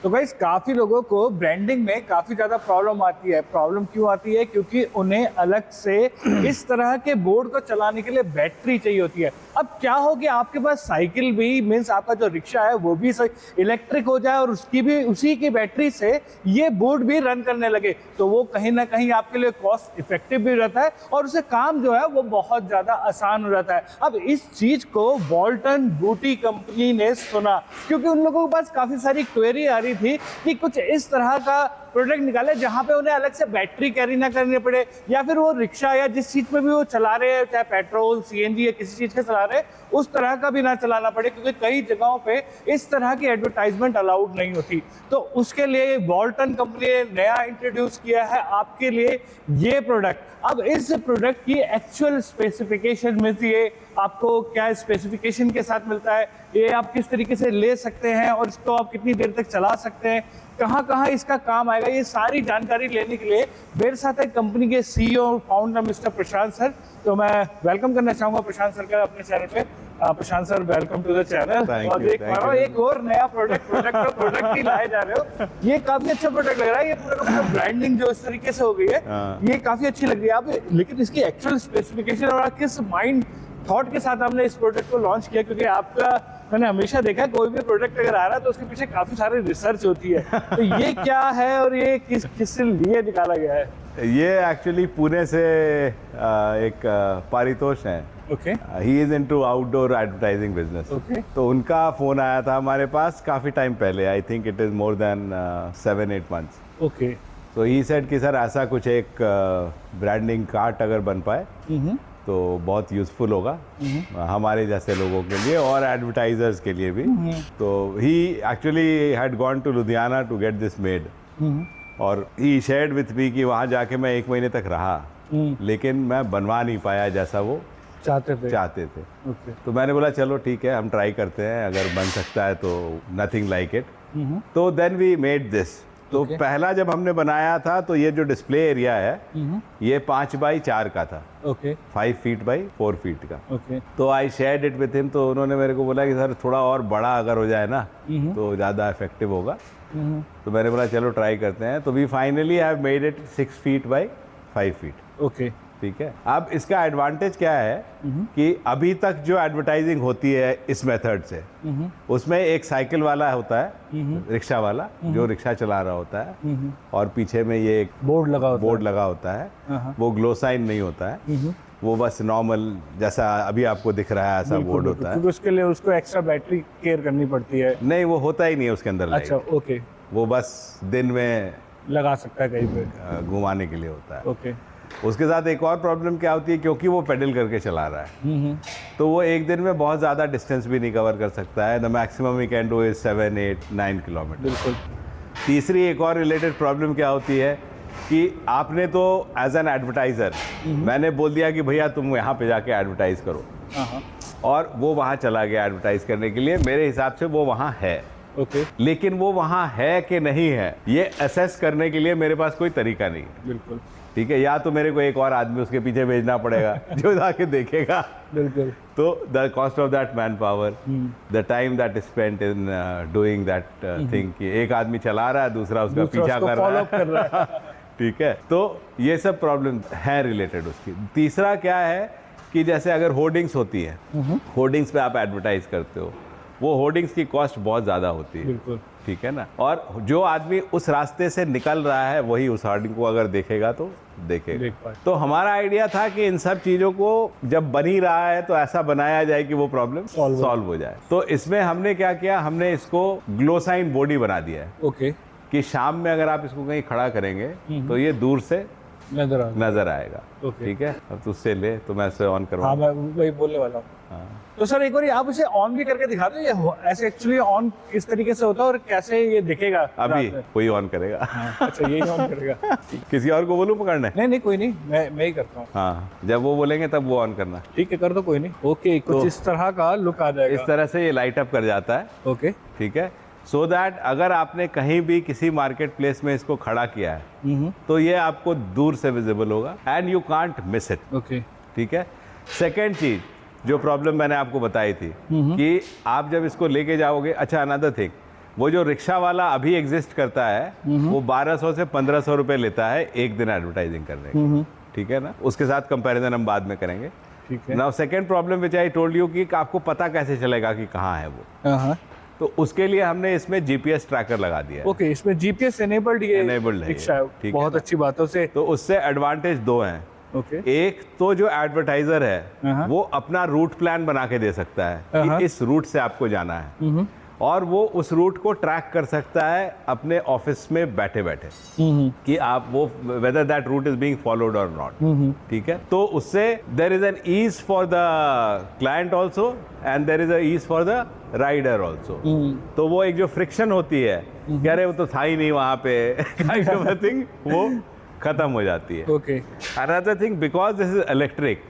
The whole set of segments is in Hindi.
तो गाइस काफी लोगों को ब्रांडिंग में काफी ज्यादा प्रॉब्लम आती है। प्रॉब्लम क्यों आती है? क्योंकि उन्हें अलग से इस तरह के बोर्ड को चलाने के लिए बैटरी चाहिए होती है। अब क्या हो कि आपके पास साइकिल भी मीन्स आपका जो रिक्शा है वो भी इलेक्ट्रिक हो जाए और उसकी भी उसी की बैटरी से ये बोर्ड भी रन करने लगे, तो वो कहीं ना कहीं आपके लिए कॉस्ट इफेक्टिव भी रहता है और उसे काम जो है वो बहुत ज्यादा आसान हो जाता है। अब इस चीज को वॉल्टन बूटी कंपनी ने सुना, क्योंकि उन लोगों के पास काफी सारी क्वेरी आ रही थी कि कुछ इस तरह का प्रोडक्ट निकाले जहां पे उन्हें अलग से बैटरी कैरी ना करनी पड़े, या फिर वो रिक्शा या जिस चीज में भी वो चला रहे हैं, चाहे पेट्रोल सीएनजी या किसी चीज के चला रहे हैं, उस तरह का भी ना चलाना पड़े, क्योंकि कई जगहों पे इस तरह की एडवर्टाइजमेंट अलाउड नहीं होती। तो उसके लिए वॉल्टन कंपनी ने नया इंट्रोड्यूस किया है आपके लिए ये प्रोडक्ट। अब इस प्रोडक्ट की एक्चुअल स्पेसिफिकेशन में से ये आपको क्या स्पेसिफिकेशन के साथ मिलता है, ये आप किस तरीके से ले सकते हैं और इसको आप कितनी देर तक चला सकते हैं, कहाँ कहाँ इसका काम आएगा, ये सारी जानकारी लेने के लिए मेरे साथ है कंपनी के सीईओ और फाउंडर मिस्टर प्रशांत सर। तो मैं वेलकम करना चाहूंगा प्रशांत सर का अपने चैनल पे। Prashant sir welcome to the channel. और एक और नया प्रोडक्ट ही लाए जा रहे हो, ये काफी अच्छा प्रोडक्ट लग रहा है। ये पूरा ब्रांडिंग जो इस तरीके से हो गई है ये काफी अच्छी लग रही है। आप लेकिन इसकी एक्चुअल स्पेसिफिकेशन और किस माइंड थॉट के साथ आपने इस प्रोडक्ट को लॉन्च किया, क्योंकि आपका मैंने हमेशा देखा है कोई भी प्रोडक्ट अगर आ रहा है तो उसके पीछे काफी सारी रिसर्च होती है। तो ये क्या है और ये किस लिए निकाला गया है? ये एक्चुअली पुणे से एक पारितोष हैं। Okay. He is into outdoor advertising business. Okay. तो उनका फोन आया था हमारे पास काफी टाइम पहले, I think it is more than 7-8 months। Okay. तो ही सेड कि सर ऐसा कुछ एक ब्रांडिंग कार्ट अगर बन पाए तो बहुत यूजफुल होगा हमारे जैसे लोगों के लिए और एडवर्टाइजर्स के लिए भी। तो he actually had gone to Ludhiana to get this made, और ही शेयर्ड विथ मी कि वहाँ जाके मैं 1 महीने तक रहा, लेकिन मैं बनवा नहीं पाया जैसा वो चाहते थे। ओके। तो मैंने बोला चलो ठीक है, हम ट्राई करते हैं, अगर बन सकता है तो नथिंग लाइक इट। तो देन वी मेड दिस। तो पहला जब हमने बनाया था तो ये जो डिस्प्ले एरिया है ये 5x4 का था। ओके। 5 feet by 4 feet का। ओके। तो I shared it with him. तो उन्होंने मेरे को बोला कि सर थोड़ा और बड़ा अगर हो जाए ना तो ज़्यादा इफेक्टिव होगा। तो मैंने बोला चलो ट्राई करते हैं। तो we finally have made it 6 feet by 5 feet। Okay. ठीक है। अब इसका एडवांटेज क्या है कि अभी तक जो एडवर्टाइजिंग होती है इस मेथड से उसमें एक साइकिल वाला होता है, रिक्शा वाला जो रिक्शा चला रहा होता है, और पीछे में ये एक बोर्ड लगा होता है। वो ग्लो साइन नहीं होता है, वो बस नॉर्मल जैसा अभी आपको दिख रहा है ऐसा बोर्ड होता है। क्योंकि उसके लिए उसको एक्स्ट्रा बैटरी केयर करनी पड़ती है। नहीं, वो होता ही नहीं है उसके अंदर। अच्छा। ओके। वो बस दिन में लगा सकता है कहीं पे, घुमाने के लिए होता है। ओके। उसके साथ एक और प्रॉब्लम क्या होती है, क्योंकि वो पेडल करके चला रहा है तो वो एक दिन में बहुत ज़्यादा डिस्टेंस भी नहीं कवर कर सकता है। The maximum we can do is 7, 8, 9 kilometre. बिल्कुल। तीसरी एक और रिलेटेड प्रॉब्लम क्या होती है कि आपने तो एज एन एडवर्टाइज़र मैंने बोल दिया कि भैया तुम यहाँ पे जाके एडवर्टाइज़ करो, और वो वहाँ चला गया एडवर्टाइज़ करने के लिए। मेरे हिसाब से वो वहाँ है। ओके। लेकिन वो वहाँ है कि नहीं है ये असेस करने के लिए मेरे पास कोई तरीका नहीं है। बिल्कुल। ठीक है। या तो मेरे को एक और आदमी उसके पीछे भेजना पड़ेगा जो जाके देखेगा। बिल्कुल। तो the cost of that man power, the time that is spent in doing that thing, कि एक आदमी चला रहा है दूसरा उसका पीछा कर रहा है। ठीक है। तो ये सब प्रॉब्लम है रिलेटेड उसकी। तीसरा क्या है कि जैसे अगर होर्डिंग्स होती है, होर्डिंग्स पे आप एडवर्टाइज करते हो, वो होर्डिंग्स की कॉस्ट बहुत ज़्यादा होती है। बिल्कुल। ठीक है ना। और जो आदमी उस रास्ते से निकल रहा है वही उस होर्डिंग को अगर देखेगा तो देखेगा। तो हमारा आइडिया था कि इन सब चीज़ों को जब बन ही रहा है तो ऐसा बनाया जाए कि वो प्रॉब्लम सॉल्व हो जाए। तो इसमें हमने क्या किया, हमने इसको ग्लोसाइन बॉडी बना दिया है। ओके। कि शाम में अगर आप इसको कहीं खड़ा करेंगे तो ये दूर से नजर आएगा। ठीक है। अब तुझसे ले तो मैं इसे ऑन करवा। हाँ, मैं वही बोलने वाला हूँ। हाँ। तो सर एक बार आप इसे ऑन भी करके दिखा दो, ये ऐसे एक्चुअली ऑन किस तरीके से होता है और कैसे ये दिखेगा? अभी कोई ऑन करेगा। हाँ, अच्छा यही ऑन करेगा। किसी और को बोलूं पकड़ने? नहीं कोई नहीं, मैं ही करता हूँ। हाँ, जब वो बोलेंगे तब वो ऑन करना। ठीक है, कर दो, कोई नहीं। ओके। कुछ इस तरह का लुक आ जाएगा। इस तरह से ये लाइट अप कर जाता है। ओके। ठीक है। सो दैट अगर आपने कहीं भी किसी मार्केट प्लेस में इसको खड़ा किया है तो ये आपको दूर से विजिबल होगा and you can't miss it. Okay. ठीक है। सेकेंड चीज जो प्रॉब्लम मैंने आपको बताई थी कि आप जब इसको लेके जाओगे, अच्छा अनदर थिंग, वो जो रिक्शा वाला अभी एग्जिस्ट करता है वो 1200 से 1500 रुपए लेता है एक दिन एडवर्टाइजिंग करने की, ठीक है ना। उसके साथ कंपैरिजन हम बाद में करेंगे, ठीक है। Now second problem which I told you कि आपको पता कैसे चलेगा कि कहाँ है वो। हाँ, तो उसके लिए हमने इसमें जीपीएस ट्रैकर लगा दिया है। ओके, इसमें जीपीएस एनेबल्ड ये Enabled है ये, रिक्शा है, ठीक है बहुत ना? अच्छी बात है उसे। तो उससे एडवांटेज दो हैं। ओके, एक तो जो एडवर्टाइजर है वो अपना रूट प्लान बना के दे सकता है कि इस रूट से आपको जाना है, और वो उस रूट को ट्रैक कर सकता है अपने ऑफिस में बैठे बैठे कि आप वो whether that route is being followed और नॉट, ठीक है। तो उससे there is an ease for the client also and there is a ease for the rider also. तो वो एक जो फ्रिक्शन होती है कि अरे वो तो था ही नहीं वहां पे काइंड ऑफ अ थिंग, वो खत्म हो जाती है। Okay, another thing, because this is electric,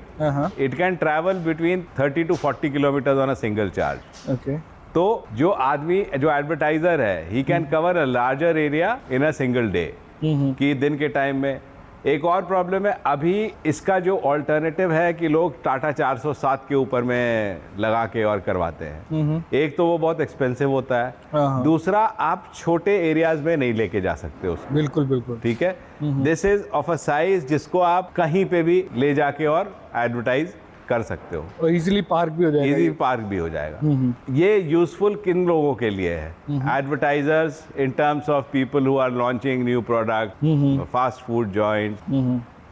it can travel between 30 to 40 kilometre on a single charge. Okay, तो जो आदमी, जो एडवर्टाइजर है, he can cover a larger area in a single day, कि दिन के टाइम में। एक और प्रॉब्लम है अभी इसका जो ऑल्टरनेटिव है कि लोग टाटा 407 के ऊपर में लगा के और करवाते हैं। एक तो वो बहुत एक्सपेंसिव होता है, दूसरा आप छोटे एरियाज में नहीं लेके जा सकते उसको। बिल्कुल बिल्कुल, ठीक है, this is of a size जिसको आप कहीं पे भी ले जाके और एडवर्टाइज कर सकते हो, और इजीली पार्क भी हो जाएगा। इजी पार्क भी हो जाएगा। ये यूजफुल किन लोगों के लिए है? Advertisers in terms of people who are launching new product, fast food joint,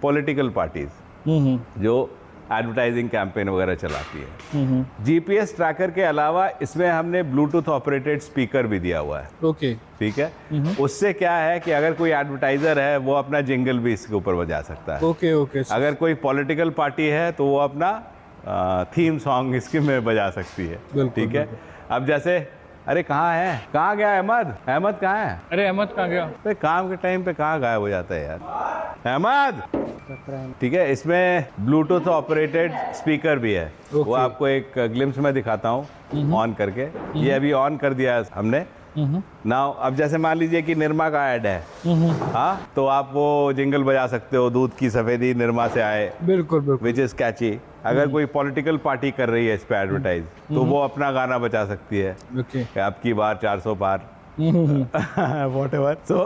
political parties जो एडवर्टाइजिंग कैंपेन वगैरह चलाती है। जीपीएस ट्रैकर के अलावा इसमें हमने ब्लूटूथ ऑपरेटेड स्पीकर भी दिया हुआ है। ओके, ठीक है, उससे क्या है कि अगर कोई एडवर्टाइजर है वो अपना जिंगल भी इसके ऊपर बजा सकता है। ओके, ओके, अगर कोई पॉलिटिकल पार्टी है तो वो अपना थीम सॉन्ग इसके में बजा सकती है, बिल्कुल, ठीक है। अब जैसे अरे कहाँ है, कहाँ गया अहमद, अहमद कहाँ है? अरे अहमद कहाँ गया? अरे काम के टाइम पे कहाँ गायब हो जाता है यार अहमद। ठीक है, इसमें ब्लूटूथ ऑपरेटेड स्पीकर भी है, वो आपको एक ग्लिम्स में दिखाता हूँ ऑन करके। ये अभी ऑन कर दिया है हमने। नाउ अब जैसे मान लीजिए कि निरमा का ऐड है, हाँ, तो आप वो जिंगल बजा सकते हो, दूध की सफेदी निरमा से आए, बिल्कुल बिल्कुल, विच इज कैची। अगर कोई पॉलिटिकल पार्टी कर रही है इस पे एडवर्टाइज, तो वो अपना गाना बचा सकती है, ओके, आपकी बार 400 पार, वॉट एवर। तो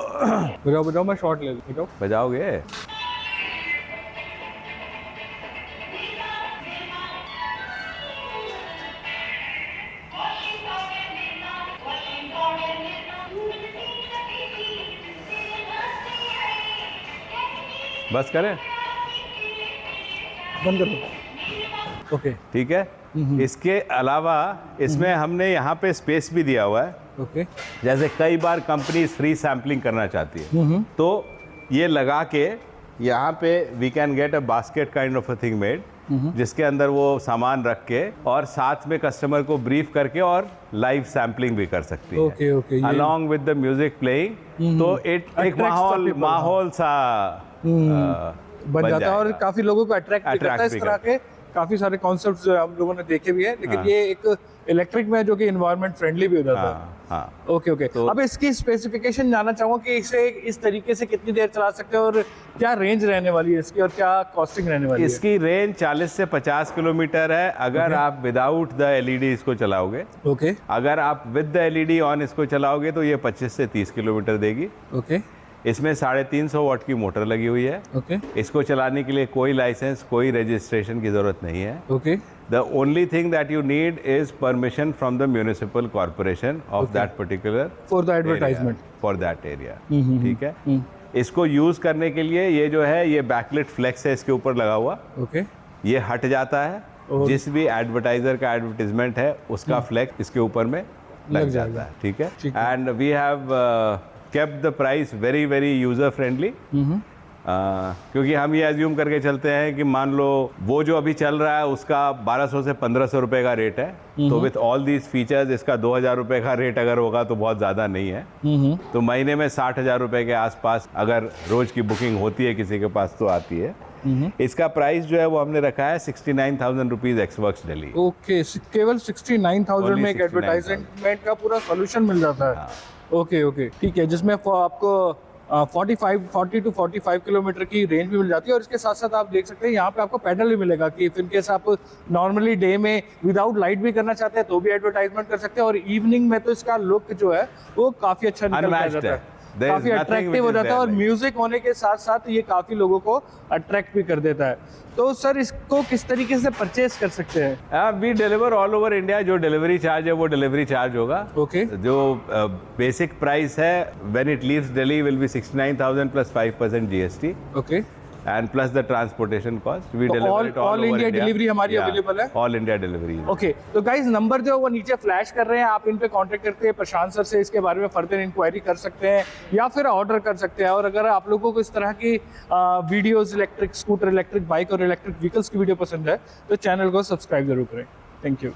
बजाओ बजाओ, मैं शॉट ले लूँ, बजाओगे? बस करें, बंद कर दो। ओके, ठीक है। इसके अलावा इसमें हमने यहाँ पे स्पेस भी दिया हुआ है। ओके, जैसे कई बार कंपनी फ्री सैम्पलिंग करना चाहती है, तो ये लगा के यहाँ पे we can get a basket kind of a thing made, जिसके अंदर वो सामान रख के और साथ में कस्टमर को ब्रीफ करके और लाइव सैम्पलिंग भी कर सकती है, okay, okay, along with the music playing. तो एक माहौल सा बन जाता है और काफी लोगों को अट्रैक्ट भी करता है। इस तरह के काफी सारे कॉन्सेप्ट्स जो हम लोगों ने देखे भी हैं, लेकिन ये एक इलेक्ट्रिक में जो कि एनवायरनमेंट फ्रेंडली भी हो जाता है। हाँ, ओके, ओके। अब इसकी स्पेसिफिकेशन जानना चाहूंगा कि इसे इस तरीके से कितनी देर चला सकते हैं और क्या रेंज रहने वाली है इसकी और क्या कॉस्टिंग रहने वाली है? इसकी रेंज 40 से 50 किलोमीटर है अगर आप विदाउट द एलईडी इसको चलाओगे। ओके, अगर आप विद द एलईडी ऑन इसको चलाओगे तो ये 25 से 30 किलोमीटर देगी। ओके, इसमें 350 वाट की मोटर लगी हुई है। ओके, इसको चलाने के लिए कोई लाइसेंस, कोई रजिस्ट्रेशन की जरूरत नहीं है। Okay, the only thing that you need is permission from the municipal corporation of that particular for the advertisement, for that area, ठीक है। इसको यूज करने के लिए ये जो है ये बैकलिट फ्लेक्स है इसके ऊपर लगा हुआ, ओके, ये हट जाता है। जिस भी एडवर्टाइजर का एडवर्टीजमेंट है उसका फ्लेक्स इसके ऊपर में लग जाता है, ठीक है। And we have kept the price very very user friendly, क्योंकि हम ये एज्यूम करके चलते हैं कि मान लो वो जो अभी चल रहा है उसका 1200 से 1500 रुपए का रेट है, तो विथ ऑल दीज फीचर्स इसका 2000 रुपए का रेट अगर होगा तो बहुत ज़्यादा नहीं है। तो महीने में 60,000 रुपए के आसपास अगर रोज की बुकिंग होती है किसी के पास तो आती है। इसका प्राइस जो है वो हमने रखा है 69,000 रुपीज एक्सवर्क्स दिल्ली। ओके, केवल 69,000 में एक एडवर्टाइजमेंट का पूरा सोल्यूशन मिल जाता है। ओके, ओके, ठीक है, जिसमें आपको 40 to 45 किलोमीटर की रेंज भी मिल जाती है। और इसके साथ साथ आप देख सकते हैं यहाँ पे आपको पैडल भी मिलेगा कि इफ इनकेस आप नॉर्मली डे में विदाउट लाइट भी करना चाहते हैं तो भी एडवर्टाइजमेंट कर सकते हैं। और इवनिंग में तो इसका लुक जो है वो काफी अच्छा निकल के आ Unmatched जाता है। है, There is काफी nothing अट्रैक्टिव which हो is जाता है। there और like. म्यूजिक होने के साथ साथ ये काफी लोगों को अट्रैक्ट भी कर देता है। तो सर इसको किस तरीके से परचेज कर सकते हैं? We deliver all over India. जो डिलीवरी चार्ज है वो डिलीवरी चार्ज होगा। ओके। जो बेसिक प्राइस है when it leaves Delhi will be 69,000 plus 5% GST okay. and plus the transportation cost. We तो deliver it all over India India. Delivery हमारी अवेलेबल है? All India delivery. ओके तो गाइज नंबर जो है वो नीचे फ्लैश कर रहे हैं, आप इन पे कांटेक्ट करके प्रशांत सर से इसके बारे में फर्दर इंक्वायरी कर सकते हैं या फिर ऑर्डर कर सकते हैं। और अगर आप लोगों को इस तरह की videos, electric scooter, electric bike और इलेक्ट्रिक व्हीकल्स की वीडियो पसंद है तो चैनल को सब्सक्राइब जरूर करें। Thank you.